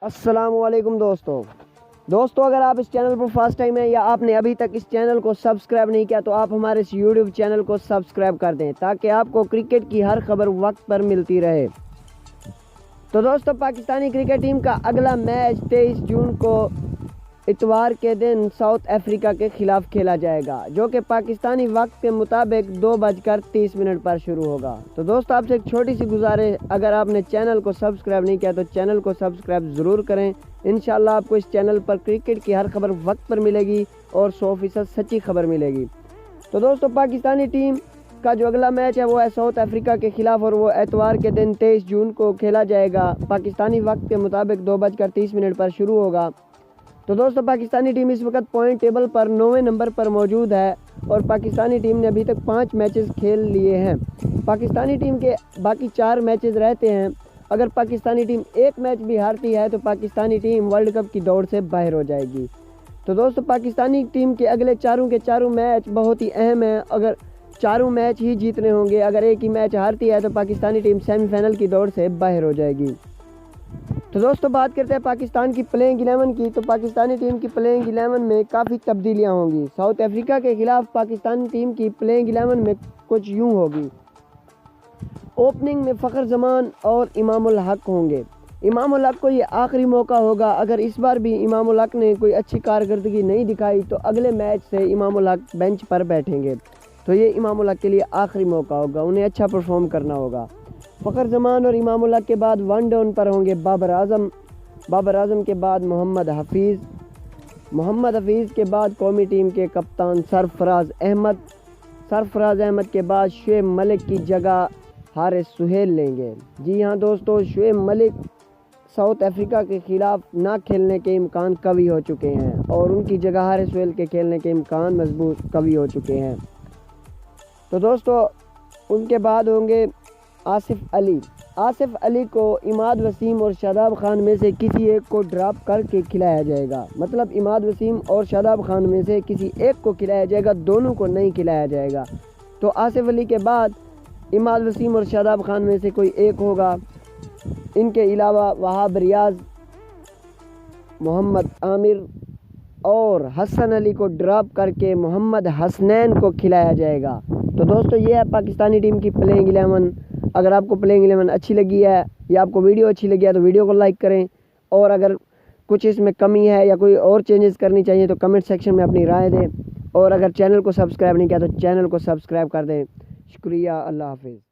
السلام علیکم دوستو اگر آپ اس چینل پر فرسٹ ٹائم ہیں یا آپ نے ابھی تک اس چینل کو سبسکرائب نہیں کیا تو آپ ہمارے اس یوٹیوب چینل کو سبسکرائب کر دیں تاکہ آپ کو کرکٹ کی ہر خبر وقت پر ملتی رہے۔ تو دوستو پاکستانی کرکٹ ٹیم کا اگلا میچ 23 جون کو اتوار کے دن ساؤتھ افریقہ کے خلاف کھیلا جائے گا، جو کہ پاکستانی وقت کے مطابق 2:30 پر شروع ہوگا۔ تو دوستو آپ سے ایک چھوٹی سی گزارش، اگر آپ نے چینل کو سبسکرائب نہیں کیا تو چینل کو سبسکرائب ضرور کریں۔ انشاءاللہ آپ کو اس چینل پر کرکٹ کی ہر خبر وقت پر ملے گی اور 100% سچی خبر ملے گی۔ تو دوستو پاکستانی ٹیم کا جو اگلا میچ ہے وہ ہے ساؤتھ افریقہ کے خلاف، اور وہ اتوار کے دن 23 جون کو کھیلا جائے گا۔ پاکستانی وقت کے مطابق 2:30 پر شروع ہوگا۔ تو دوستو پاکستانی ٹیم اس وقت پوائنٹ ٹیبل پر 9ویں نمبر پر موجود ہے، اور پاکستانی ٹیم نے ابھی تک 5 میچز کھیل لیے ہیں۔ پاکستانی ٹیم کے باقی 4 میچز رہتے ہیں۔ اگر پاکستانی ٹیم ایک میچ بھی ہارتی ہے تو پاکستانی ٹیم ورلڈ کپ کی دوڑ سے باہر ہو جائے گی۔ تو دوستو پاکستانی ٹیم کے اگلے چاروں میچ بہت ہی اہم ہیں، اگر چاروں میچ ہی جیتنے ہوں گے۔ اگر ایک ہی میچ ہارتی ہے تو پاکستانی ٹیم سیمی فائنل کی دوڑ سے باہر ہو جائے گی۔ تو دوستو بات کرتے ہیں پاکستان کی پلینگ 11 کی، تو پاکستانی ٹیم کی پلینگ 11 میں کافی تبدیلیاں ہوں گی۔ ساؤتھ افریقہ کے خلاف پاکستانی ٹیم کی پلینگ 11 میں کچھ یوں ہوگی۔ اوپننگ میں فخر زمان اور امام الحق ہوں گے۔ امام الحق کو یہ آخری موقع ہوگا، اگر اس بار بھی امام الحق نے کوئی اچھی کارکردگی نہیں دکھائی تو اگلے میچ سے امام الحق بینچ پر بیٹھیں گے، تو یہ امام الحق کے لیے آخری موقع ہوگا، انہیں اچھا پرفارم کرنا ہوگا۔ فخر زمان اور امام الحق کے بعد ون ڈاؤن پر ہوں گے بابر اعظم کے بعد محمد حفیظ کے بعد قومی ٹیم کے کپتان سرفراز احمد کے بعد شعیب ملک کی جگہ حارث سہیل لیں گے۔ جی ہاں دوستو، شعیب ملک ساؤتھ افریقہ کے خلاف نہ کھیلنے کے امکان قوی ہو چکے ہیں، اور ان کی جگہ حارث سہیل کے کھیلنے کے امکان مضبوط قوی ہو چکے ہیں۔ تو دوستو ان کے بعد ہوں گے آصف علی کو عماد وسیم اور شاداب خان میں سے کسی ایک کو ڈراپ کر کے کھلایا جائے گا، مطلب عماد وسیم اور شاداب خان میں سے کسی ایک کو کھلایا جائے گا، دونوں کو نہیں کھلایا جائے گا۔ تو آصف علی کے بعد عماد وسیم اور شاداب خان میں سے کوئی ایک ہوگا۔ ان کے علاوہ وہاب ریاض، محمد عامر اور حسن علی کو ڈراپ کر کے محمد حسنین کو کھلایا جائے گا۔ تو دوستو یہ ہے پاکستانی ٹیم کی پلینگ 11۔ اگر آپ کو پلینگ 11 اچھی لگی ہے یا آپ کو ویڈیو اچھی لگی ہے تو ویڈیو کو لائک کریں، اور اگر کچھ اس میں کمی ہے یا کوئی اور چینجز کرنی چاہیے تو کمنٹ سیکشن میں اپنی رائے دیں، اور اگر چینل کو سبسکرائب نہیں کیا تو چینل کو سبسکرائب کر دیں۔ شکریہ، اللہ حافظ۔